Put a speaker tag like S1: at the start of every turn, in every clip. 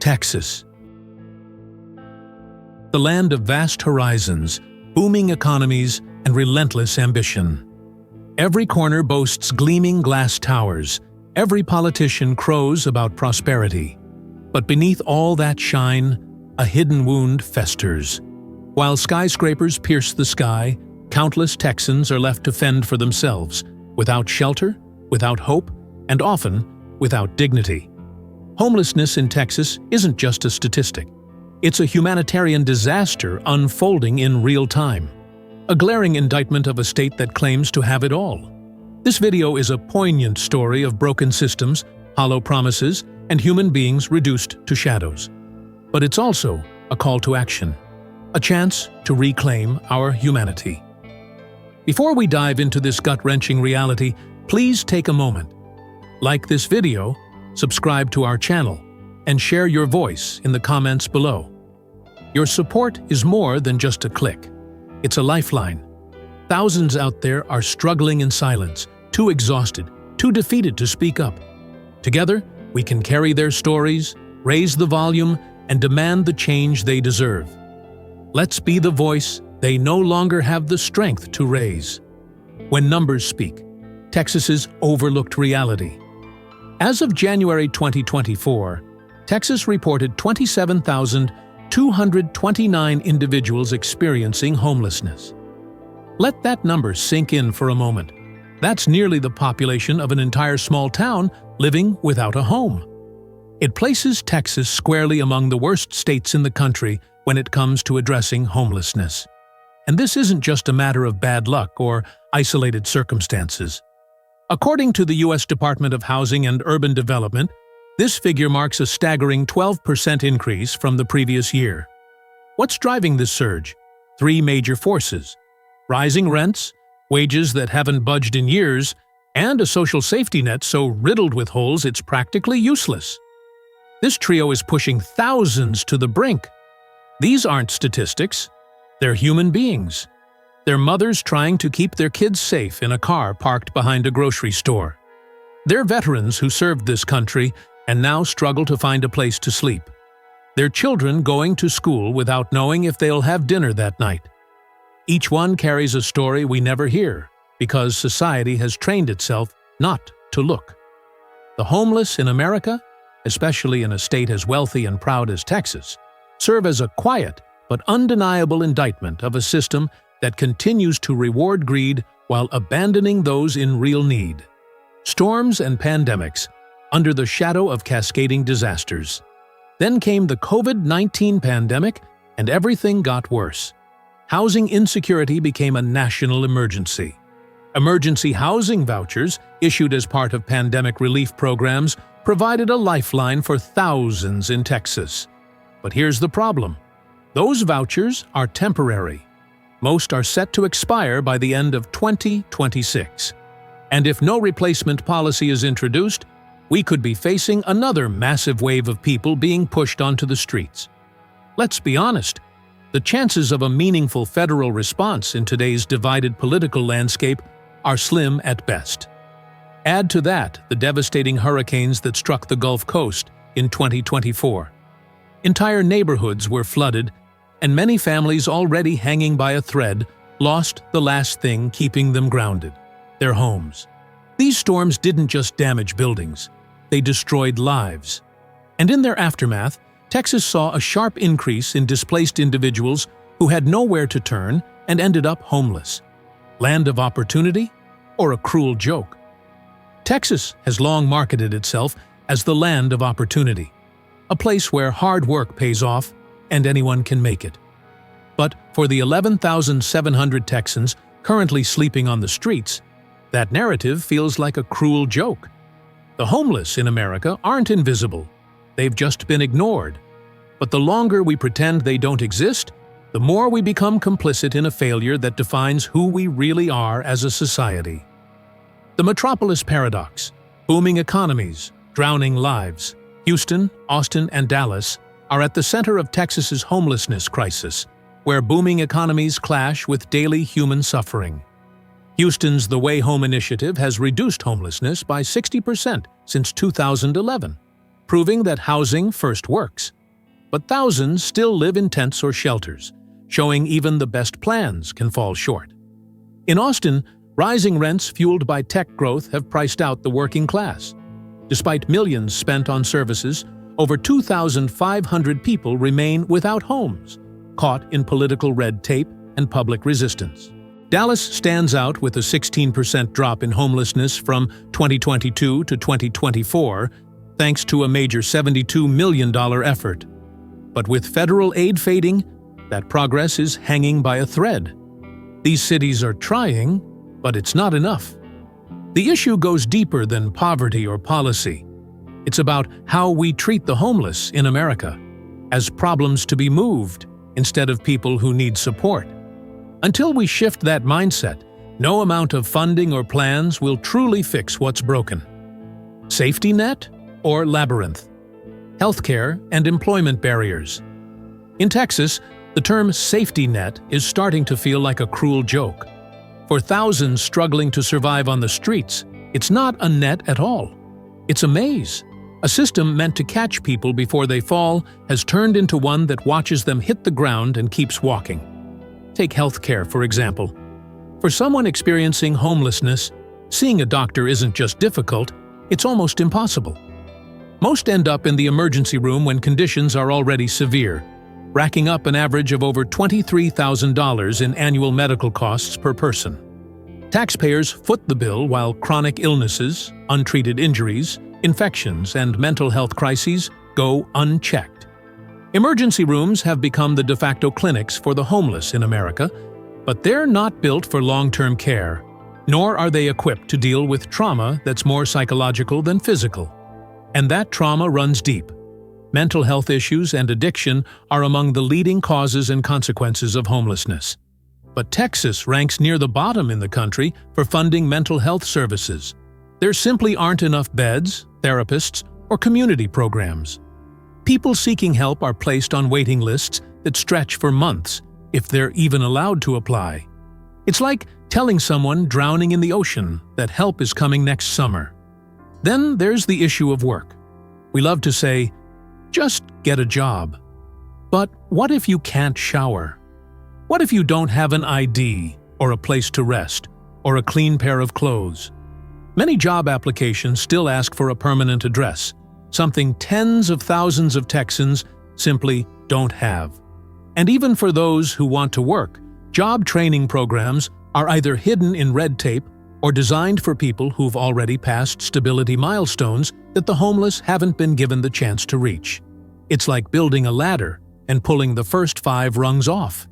S1: Texas. The land of vast horizons, booming economies, and relentless ambition. Every corner boasts gleaming glass towers. Every politician crows about prosperity. But beneath all that shine, a hidden wound festers. While skyscrapers pierce the sky, countless Texans are left to fend for themselves, without shelter, without hope, and often without dignity. Homelessness in Texas isn't just a statistic. It's a humanitarian disaster unfolding in real time. A glaring indictment of a state that claims to have it all. This video is a poignant story of broken systems, hollow promises, and human beings reduced to shadows. But it's also a call to action, a chance to reclaim our humanity. Before we dive into this gut-wrenching reality, please take a moment. Like this video, subscribe to our channel, and share your voice in the comments below. Your support is more than just a click. It's a lifeline. Thousands out there are struggling in silence, too exhausted, too defeated to speak up. Together, we can carry their stories, raise the volume, and demand the change they deserve. Let's be the voice they no longer have the strength to raise. When numbers speak, Texas's overlooked reality. As of January 2024, Texas reported 27,229 individuals experiencing homelessness. Let that number sink in for a moment. That's nearly the population of an entire small town living without a home. It places Texas squarely among the worst states in the country when it comes to addressing homelessness. And this isn't just a matter of bad luck or isolated circumstances. According to the U.S. Department of Housing and Urban Development, this figure marks a staggering 12% increase from the previous year. What's driving this surge? Three major forces: rising rents, wages that haven't budged in years, and a social safety net so riddled with holes it's practically useless. This trio is pushing thousands to the brink. These aren't statistics. They're human beings. They're mothers trying to keep their kids safe in a car parked behind a grocery store. They're veterans who served this country and now struggle to find a place to sleep. They're children going to school without knowing if they'll have dinner that night. Each one carries a story we never hear because society has trained itself not to look. The homeless in America, especially in a state as wealthy and proud as Texas, serve as a quiet but undeniable indictment of a system that continues to reward greed while abandoning those in real need. Storms and pandemics, under the shadow of cascading disasters. Then came the COVID-19 pandemic, and everything got worse. Housing insecurity became a national emergency. Emergency housing vouchers, issued as part of pandemic relief programs, provided a lifeline for thousands in Texas. But here's the problem. Those vouchers are temporary. Most are set to expire by the end of 2026. And if no replacement policy is introduced, we could be facing another massive wave of people being pushed onto the streets. Let's be honest, the chances of a meaningful federal response in today's divided political landscape are slim at best. Add to that the devastating hurricanes that struck the Gulf Coast in 2024. Entire neighborhoods were flooded, and many families already hanging by a thread lost the last thing keeping them grounded: their homes. These storms didn't just damage buildings, they destroyed lives. And in their aftermath, Texas saw a sharp increase in displaced individuals who had nowhere to turn and ended up homeless. Land of opportunity or a cruel joke? Texas has long marketed itself as the land of opportunity, a place where hard work pays off and anyone can make it. But for the 11,700 Texans currently sleeping on the streets, that narrative feels like a cruel joke. The homeless in America aren't invisible. They've just been ignored. But the longer we pretend they don't exist, the more we become complicit in a failure that defines who we really are as a society. The metropolis paradox: booming economies, drowning lives. Houston, Austin, and Dallas are at the center of Texas's homelessness crisis, where booming economies clash with daily human suffering. Houston's The Way Home initiative has reduced homelessness by 60% since 2011, proving that housing first works. but thousands still live in tents or shelters, showing even the best plans can fall short. In Austin, rising rents fueled by tech growth have priced out the working class. Despite millions spent on services, over 2,500 people remain without homes, caught in political red tape and public resistance. Dallas stands out with a 16% drop in homelessness from 2022 to 2024, thanks to a major $72 million effort. But with federal aid fading, that progress is hanging by a thread. These cities are trying, but it's not enough. The issue goes deeper than poverty or policy. It's about how we treat the homeless in America, as problems to be moved instead of people who need support. Until we shift that mindset, no amount of funding or plans will truly fix what's broken. Safety net or labyrinth? Healthcare and employment barriers. In Texas, the term safety net is starting to feel like a cruel joke. For thousands struggling to survive on the streets, it's not a net at all. It's a maze. A system meant to catch people before they fall has turned into one that watches them hit the ground and keeps walking. Take healthcare, for example. For someone experiencing homelessness, seeing a doctor isn't just difficult, it's almost impossible. Most end up in the emergency room when conditions are already severe, racking up an average of over $23,000 in annual medical costs per person. Taxpayers foot the bill while chronic illnesses, untreated injuries, infections, and mental health crises go unchecked. Emergency rooms have become the de facto clinics for the homeless in America, but they're not built for long-term care, nor are they equipped to deal with trauma that's more psychological than physical. And that trauma runs deep. Mental health issues and addiction are among the leading causes and consequences of homelessness. But Texas ranks near the bottom in the country for funding mental health services. There simply aren't enough beds, therapists, or community programs. People seeking help are placed on waiting lists that stretch for months, if they're even allowed to apply. It's like telling someone drowning in the ocean that help is coming next summer. Then there's the issue of work. We love to say, just get a job. But what if you can't shower? What if you don't have an ID, or a place to rest, or a clean pair of clothes? Many job applications still ask for a permanent address, something tens of thousands of Texans simply don't have. And even for those who want to work, job training programs are either hidden in red tape or designed for people who've already passed stability milestones that the homeless haven't been given the chance to reach. It's like building a ladder and pulling the first 5 rungs off.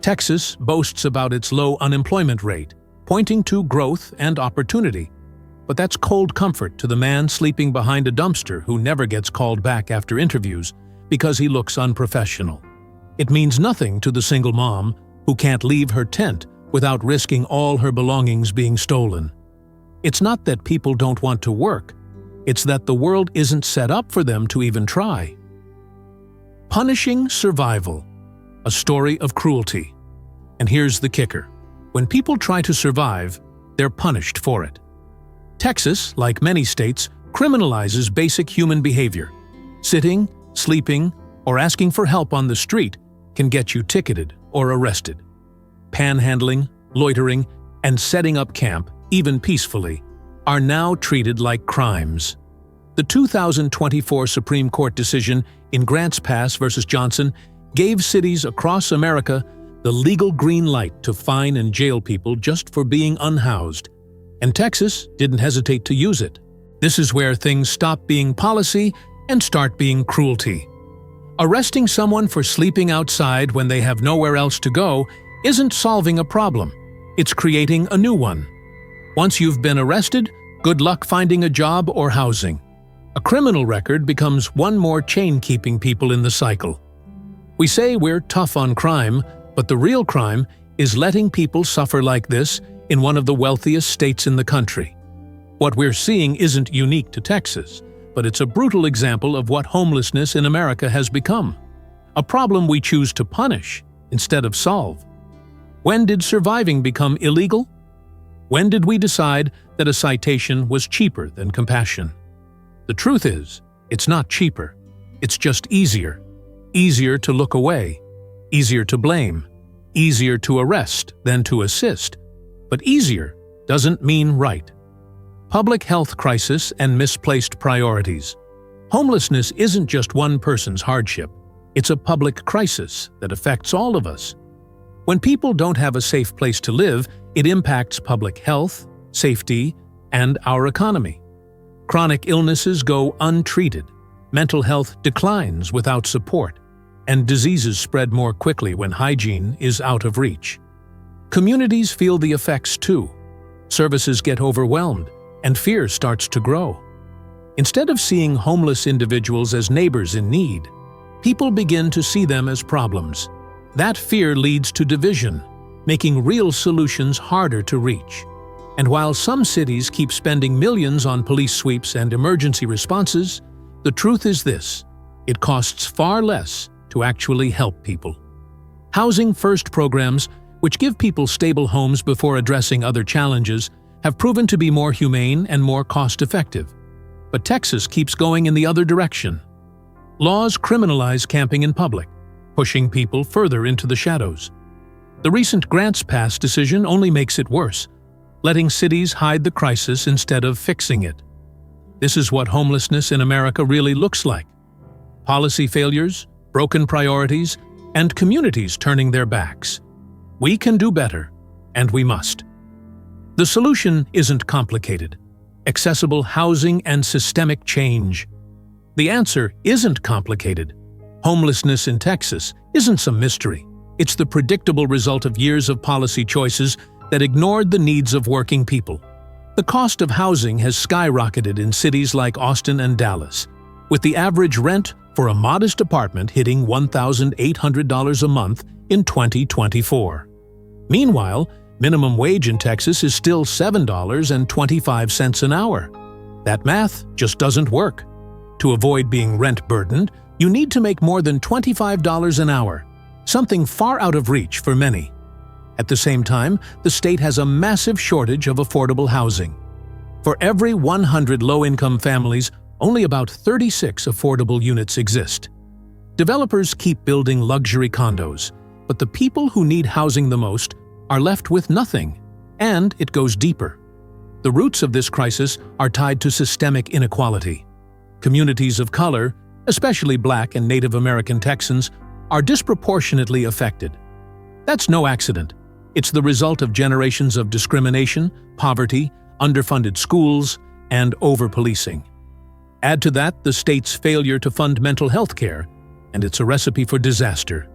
S1: Texas boasts about its low unemployment rate, pointing to growth and opportunity. But that's cold comfort to the man sleeping behind a dumpster who never gets called back after interviews because he looks unprofessional. It means nothing to the single mom who can't leave her tent without risking all her belongings being stolen. It's not that people don't want to work, it's that the world isn't set up for them to even try. Punishing survival, a story of cruelty. And here's the kicker. When people try to survive, they're punished for it. Texas, like many states, criminalizes basic human behavior. Sitting, sleeping, or asking for help on the street can get you ticketed or arrested. Panhandling, loitering, and setting up camp, even peacefully, are now treated like crimes. The 2024 Supreme Court decision in Grants Pass v. Johnson gave cities across America the legal green light to fine and jail people just for being unhoused. And Texas didn't hesitate to use it. This is where things stop being policy and start being cruelty. Arresting someone for sleeping outside when they have nowhere else to go isn't solving a problem. It's creating a new one. Once you've been arrested, good luck finding a job or housing. A criminal record becomes one more chain keeping people in the cycle. We say we're tough on crime, but the real crime is letting people suffer like this in one of the wealthiest states in the country. What we're seeing isn't unique to Texas, but it's a brutal example of what homelessness in America has become. A problem we choose to punish instead of solve. When did surviving become illegal? When did we decide that a citation was cheaper than compassion? The truth is, it's not cheaper. It's just easier. easier to look away, easier to blame, easier to arrest than to assist. But easier doesn't mean right. Public health crisis and misplaced priorities. Homelessness isn't just one person's hardship. It's a public crisis that affects all of us. When people don't have a safe place to live, it impacts public health, safety, and our economy. Chronic illnesses go untreated, mental health declines without support, and diseases spread more quickly when hygiene is out of reach. Communities feel the effects too. Services get overwhelmed, and fear starts to grow. Instead of seeing homeless individuals as neighbors in need, people begin to see them as problems. That fear leads to division, making real solutions harder to reach. And while some cities keep spending millions on police sweeps and emergency responses, the truth is this: it costs far less to actually help people. Housing First programs, which give people stable homes before addressing other challenges, have proven to be more humane and more cost-effective. But Texas keeps going in the other direction. Laws criminalize camping in public, pushing people further into the shadows. The recent Grants Pass decision only makes it worse, letting cities hide the crisis instead of fixing it. This is what homelessness in America really looks like: policy failures, broken priorities, and communities turning their backs. We can do better, and we must. The solution isn't complicated: accessible housing and systemic change. The answer isn't complicated. Homelessness in Texas isn't some mystery. It's the predictable result of years of policy choices that ignored the needs of working people. The cost of housing has skyrocketed in cities like Austin and Dallas, with the average rent for a modest apartment hitting $1,800 a month in 2024. Meanwhile, minimum wage in Texas is still $7.25 an hour. That math just doesn't work. To avoid being rent-burdened, you need to make more than $25 an hour, something far out of reach for many. At the same time, the state has a massive shortage of affordable housing. For every 100 low-income families, only about 36 affordable units exist. Developers keep building luxury condos, but the people who need housing the most are left with nothing, and it goes deeper. The roots of this crisis are tied to systemic inequality. Communities of color, especially Black and Native American Texans, are disproportionately affected. That's no accident. It's the result of generations of discrimination, poverty, underfunded schools, and over-policing. Add to that the state's failure to fund mental health care, and it's a recipe for disaster.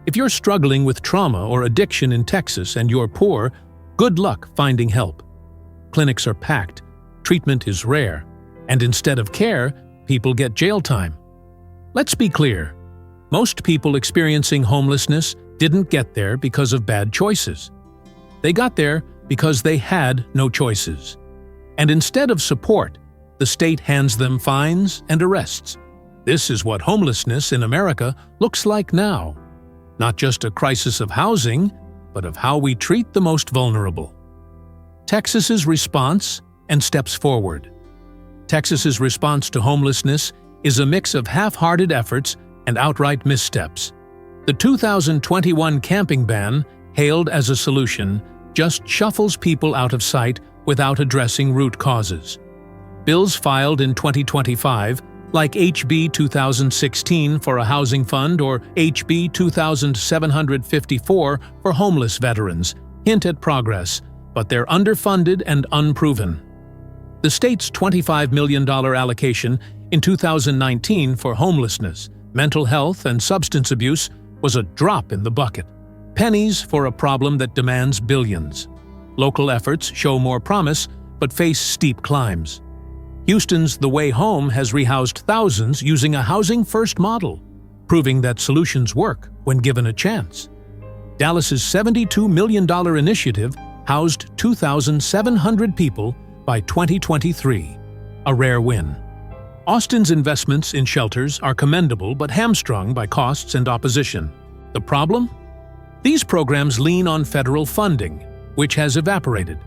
S1: If you're struggling with trauma or addiction in Texas and you're poor, good luck finding help. Clinics are packed, treatment is rare, and instead of care, people get jail time. Let's be clear. Most people experiencing homelessness didn't get there because of bad choices. They got there because they had no choices. And instead of support, the state hands them fines and arrests. This is what homelessness in America looks like now. Not just a crisis of housing, but of how we treat the most vulnerable. Texas's response and steps forward. Texas's response to homelessness is a mix of half-hearted efforts and outright missteps. The 2021 camping ban, hailed as a solution, just shuffles people out of sight without addressing root causes. Bills filed in 2025, like HB 2016 for a housing fund or HB 2754 for homeless veterans, hint at progress, but they're underfunded and unproven. The state's $25 million allocation in 2019 for homelessness, mental health, and substance abuse was a drop in the bucket. Pennies for a problem that demands billions. Local efforts show more promise, but face steep climbs. Houston's The Way Home has rehoused thousands using a Housing First model, proving that solutions work when given a chance. Dallas's $72 million initiative housed 2,700 people by 2023, a rare win. Austin's investments in shelters are commendable but hamstrung by costs and opposition. The problem? These programs lean on federal funding, which has evaporated.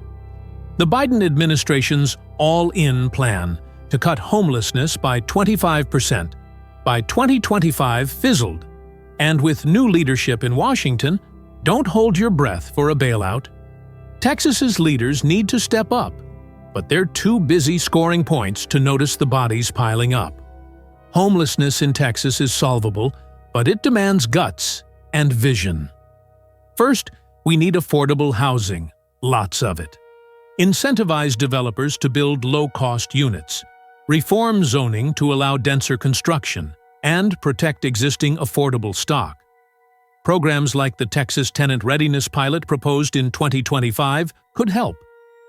S1: The Biden administration's all-in plan to cut homelessness by 25% by 2025 fizzled. And with new leadership in Washington, don't hold your breath for a bailout. Texas's leaders need to step up, but they're too busy scoring points to notice the bodies piling up. Homelessness in Texas is solvable, but it demands guts and vision. First, we need affordable housing, lots of it. Incentivize developers to build low-cost units. Reform zoning to allow denser construction, and protect existing affordable stock. Programs like the Texas Tenant Readiness Pilot proposed in 2025 could help,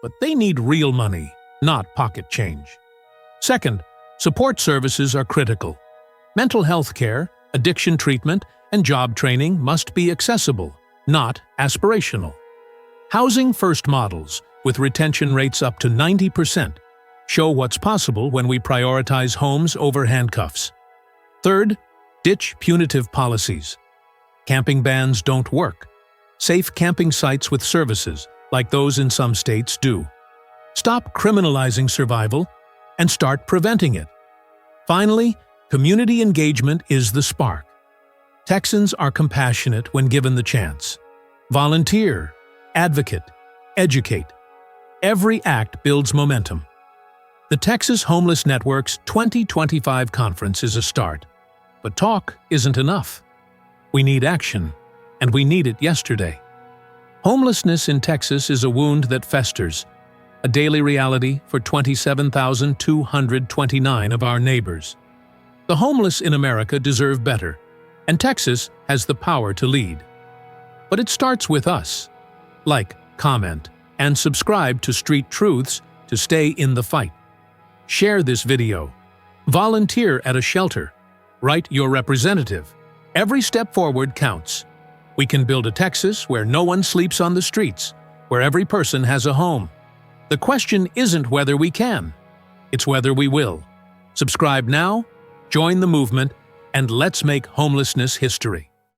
S1: but they need real money, not pocket change. Second, support services are critical. Mental health care, addiction treatment, and job training must be accessible, not aspirational. Housing first models, with retention rates up to 90%, show what's possible when we prioritize homes over handcuffs. Third, ditch punitive policies. Camping bans don't work. Safe camping sites with services, like those in some states, do. Stop criminalizing survival and start preventing it. Finally, community engagement is the spark. Texans are compassionate when given the chance. Volunteer, advocate, educate. Every act builds momentum. The Texas Homeless Network's 2025 conference is a start. But talk isn't enough. We need action, and we need it yesterday. Homelessness in Texas is a wound that festers, a daily reality for 27,229 of our neighbors. The homeless in America deserve better, and Texas has the power to lead. But it starts with us. Like, comment, and subscribe to Street Truths to stay in the fight. Share this video. Volunteer at a shelter. Write your representative. Every step forward counts. We can build a Texas where no one sleeps on the streets, where every person has a home. The question isn't whether we can, it's whether we will. Subscribe now, join the movement, and let's make homelessness history.